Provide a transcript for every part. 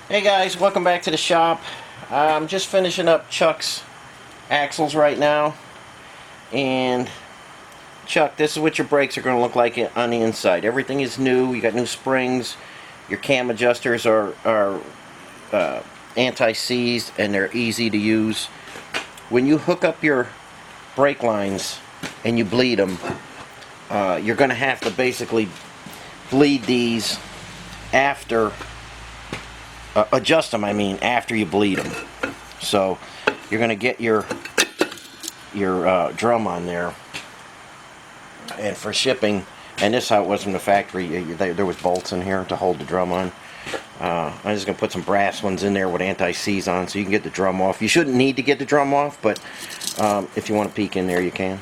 Hey guys, welcome back to the shop. I'm just finishing up Chuck's axles right now. And Chuck, this is what your brakes are going to look like on the inside. Everything is new. You got new springs. Your cam adjusters are anti-seized and they're easy to use. When you hook up your brake lines and you bleed them, you're going to have to basically bleed these after adjust them, after you bleed them. So you're going to get your drum on there, and for shipping, and this is how it was from the factory, there was bolts in here to hold the drum on. I'm just going to put some brass ones in there with anti-seize on so you can get the drum off. You shouldn't need to get the drum off, but if you want to peek in there, you can.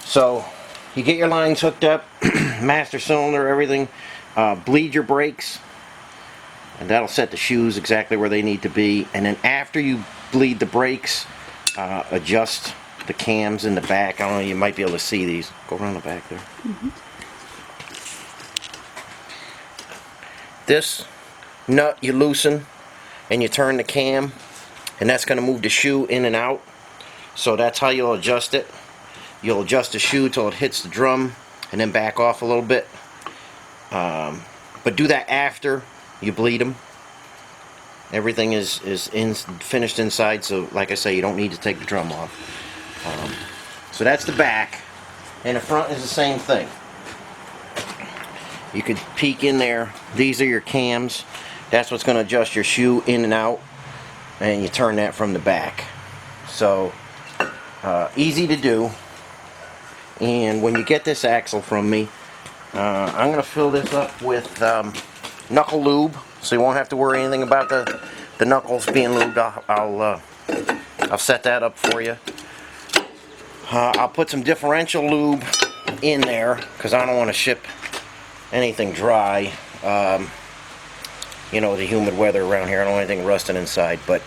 So you get your lines hooked up, master cylinder, everything, bleed your brakes, and that'll set the shoes exactly where they need to be. And then after you bleed the brakes, adjust the cams in the back. I don't know, you might be able to see these. Go around the back there. This nut you loosen and you turn the cam, and that's going to move the shoe in and out. So that's how you'll adjust it. You'll adjust the shoe till it hits the drum and then back off a little bit. But do that after you bleed them. Everything is finished inside, so like I say, you don't need to take the drum off. So that's the back, and the front is the same thing. You could peek in there. These are your cams. That's what's going to adjust your shoe in and out, and you turn that from the back. So easy to do. And when you get this axle from me, I'm going to fill this up with knuckle lube, so you won't have to worry anything about the knuckles being lubed. I'll set that up for you. I'll put some differential lube in there because I don't want to ship anything dry. You know, the humid weather around here, I don't want anything rusting inside. But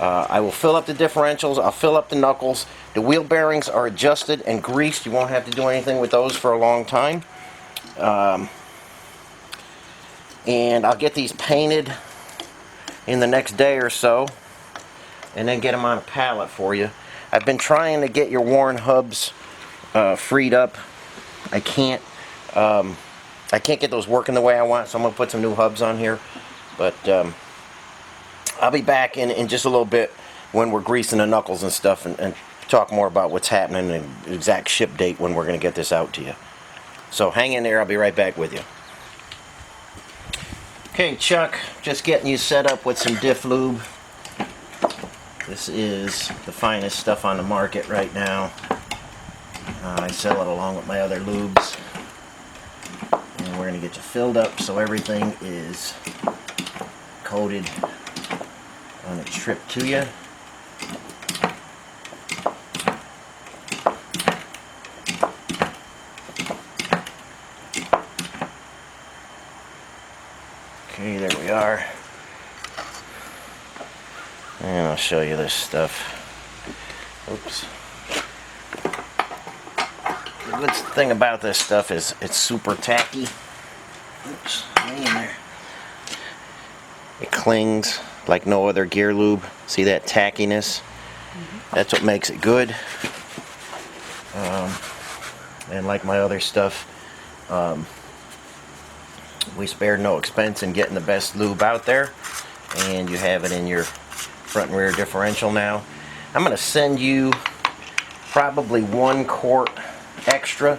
I will fill up the differentials. I'll fill up the knuckles. The wheel bearings are adjusted and greased. You won't have to do anything with those for a long time. And I'll get these painted in the next day or so, and then get them on a pallet for you. I've been trying to get your worn hubs freed up. I can't get those working the way I want, so I'm going to put some new hubs on here. But I'll be back in just a little bit when we're greasing the knuckles and stuff, and talk more about what's happening and the exact ship date when we're going to get this out to you. So hang in there, I'll be right back with you. Okay, Chuck, just getting you set up with some diff lube. This is the finest stuff on the market right now. I sell it along with my other lubes. And we're going to get you filled up so everything is coated on its trip to you. Okay, there we are. And I'll show you this stuff. Oops. The good thing about this stuff is it's super tacky. Oops, hang in there. It clings like no other gear lube. See that tackiness? That's what makes it good. And like my other stuff, we spared no expense in getting the best lube out there, and you have it in your front and rear differential now. I'm going to send you probably 1 quart extra.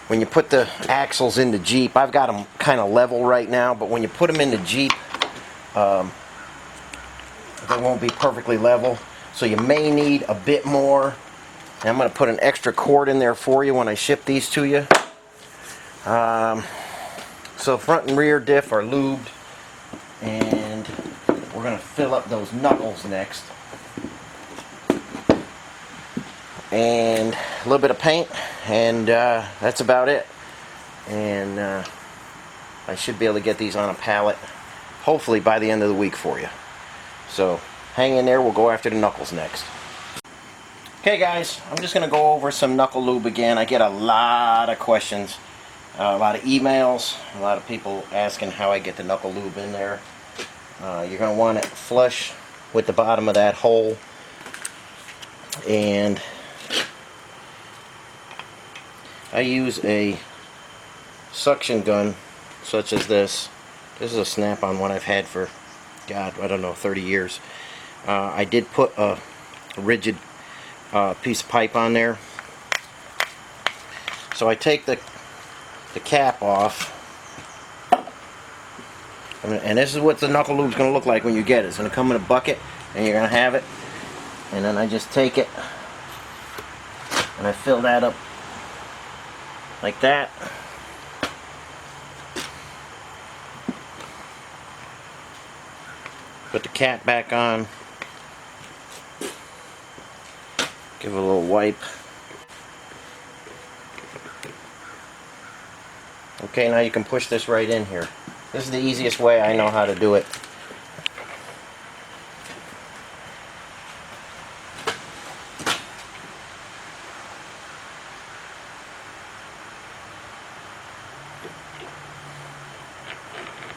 When you put the axles in the Jeep, I've got them kind of level right now, but when you put them in the Jeep, they won't be perfectly level, so you may need a bit more. And I'm going to put an extra quart in there for you when I ship these to you. So front and rear diff are lubed, and we're going to fill up those knuckles next. And a little bit of paint, and that's about it. And I should be able to get these on a pallet, hopefully by the end of the week for you. So hang in there, we'll go after the knuckles next. Okay guys, I'm just going to go over some knuckle lube again. I get a lot of questions A lot of emails, a lot of people asking how I get the knuckle lube in there. You're going to want it flush with the bottom of that hole, and I use a suction gun such as this. This is a snap-on one I've had for, God, I don't know, 30 years. I did put a rigid piece of pipe on there. So I take the cap off, and this is what the knuckle lube is going to look like when you get it. It's going to come in a bucket, and you're going to have it. And then I just take it, and I fill that up like that. Put the cap back on. Give it a little wipe. Okay, now you can push this right in here. This is the easiest way I know how to do it.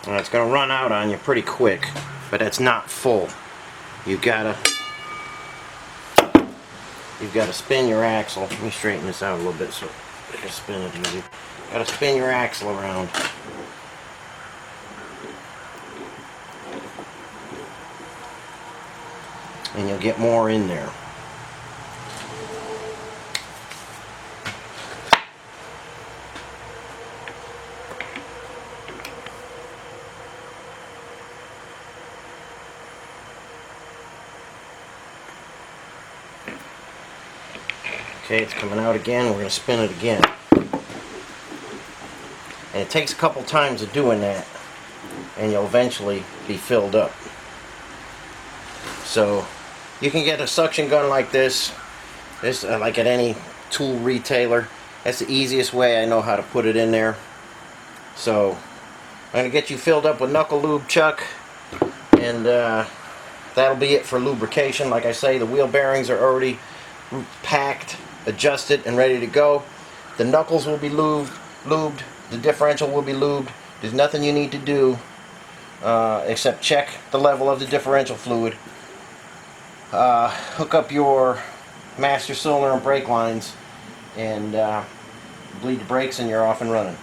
Now it's going to run out on you pretty quick, but it's not full. You've got to spin your axle. Let me straighten this out a little bit so I can spin it easy. Got to spin your axle around. And you'll get more in there. Okay, it's coming out again. We're going to spin it again. And it takes a couple times of doing that, and you'll eventually be filled up. So you can get a suction gun like this, like at any tool retailer. That's the easiest way I know how to put it in there. So I'm going to get you filled up with knuckle lube, Chuck, and that'll be it for lubrication. Like I say, the wheel bearings are already packed, adjusted, and ready to go. The knuckles will be lubed. The differential will be lubed. There's nothing you need to do except check the level of the differential fluid. Hook up your master cylinder and brake lines, and bleed the brakes, and you're off and running.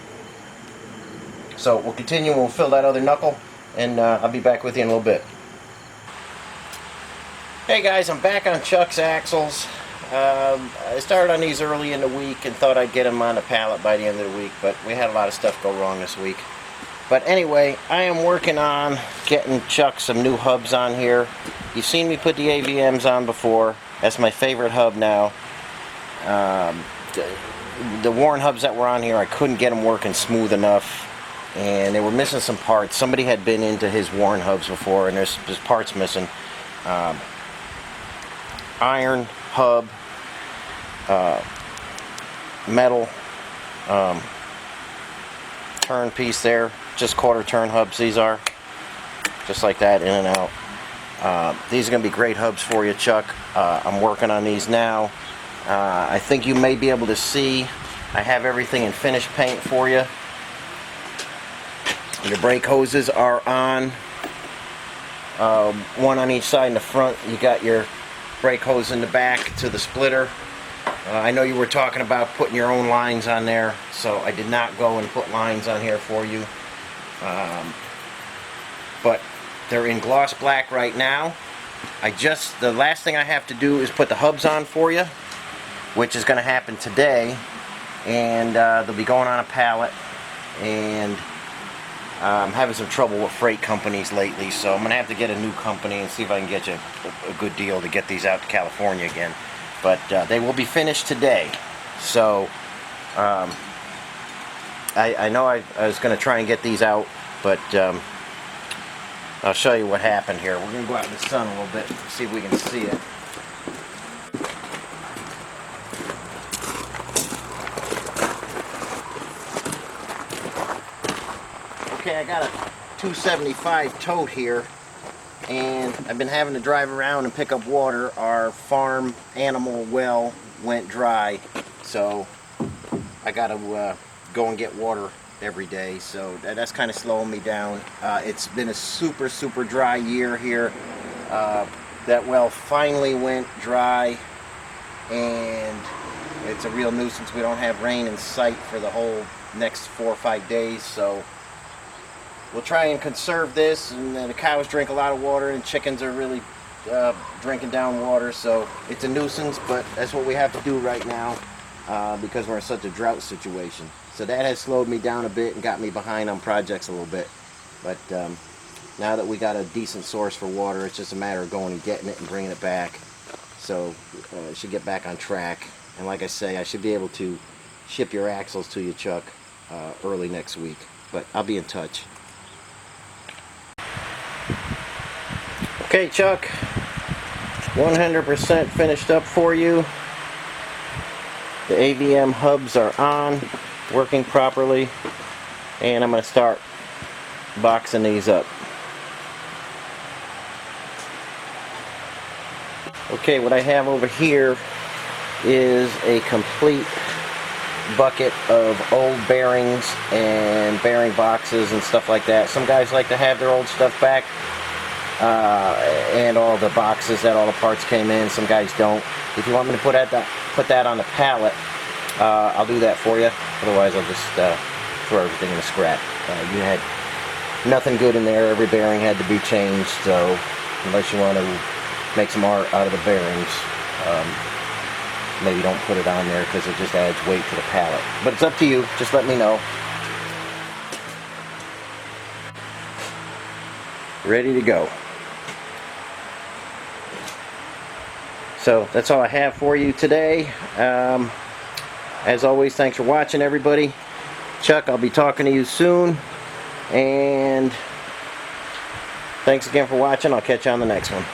So we'll continue. We'll fill that other knuckle, and I'll be back with you in a little bit. Hey guys, I'm back on Chuck's axles. I started on these early in the week and thought I'd get them on the pallet by the end of the week, but we had a lot of stuff go wrong this week. But anyway, I am working on getting Chuck some new hubs on here. You've seen me put the AVMs on before. That's my favorite hub now. The worn hubs that were on here, I couldn't get them working smooth enough, and they were missing some parts. Somebody had been into his worn hubs before, and there's parts missing. Iron hub, metal turn piece there, just quarter turn hubs. These are just like that, in and out. These are going to be great hubs for you, Chuck. I'm working on these now. I think you may be able to see I have everything in finish paint for you. Your brake hoses are on, one on each side in the front. You got your brake hose in the back to the splitter. I know you were talking about putting your own lines on there, so I did not go and put lines on here for you. But they're in gloss black right now. The last thing I have to do is put the hubs on for you, which is going to happen today, and they'll be going on a pallet. And I'm having some trouble with freight companies lately, so I'm going to have to get a new company and see if I can get you a good deal to get these out to California again. But they will be finished today. So I know I was going to try and get these out, but I'll show you what happened here. We're going to go out in the sun a little bit and see if we can see it. Okay, I got a 275 tote here, and I've been having to drive around and pick up water. Our farm animal well went dry, so I got to go and get water every day, so that's kind of slowing me down. It's been a super dry year here. That well finally went dry, and it's a real nuisance. We don't have rain in sight for the whole next 4 or 5 days, so we'll try and conserve this. And the cows drink a lot of water, and chickens are really drinking down water, so it's a nuisance, but that's what we have to do right now because we're in such a drought situation. So that has slowed me down a bit and got me behind on projects a little bit. But now that we got a decent source for water, it's just a matter of going and getting it and bringing it back. So it should get back on track. And like I say, I should be able to ship your axles to you, Chuck, early next week. But I'll be in touch. Okay, Chuck, 100% finished up for you. The AVM hubs are on, working properly, and I'm going to start boxing these up. Okay, what I have over here is a complete bucket of old bearings and bearing boxes and stuff like that. Some guys like to have their old stuff back, and all the boxes that all the parts came in. Some guys don't. If you want me to put that on the pallet, I'll do that for you. Otherwise, I'll just throw everything in the scrap. You had nothing good in there. Every bearing had to be changed, so unless you want to make some art out of the bearings, maybe don't put it on there because it just adds weight to the pallet. But it's up to you. Just let me know. Ready to go. So that's all I have for you today. As always, thanks for watching, everybody. Chuck, I'll be talking to you soon. And thanks again for watching. I'll catch you on the next one.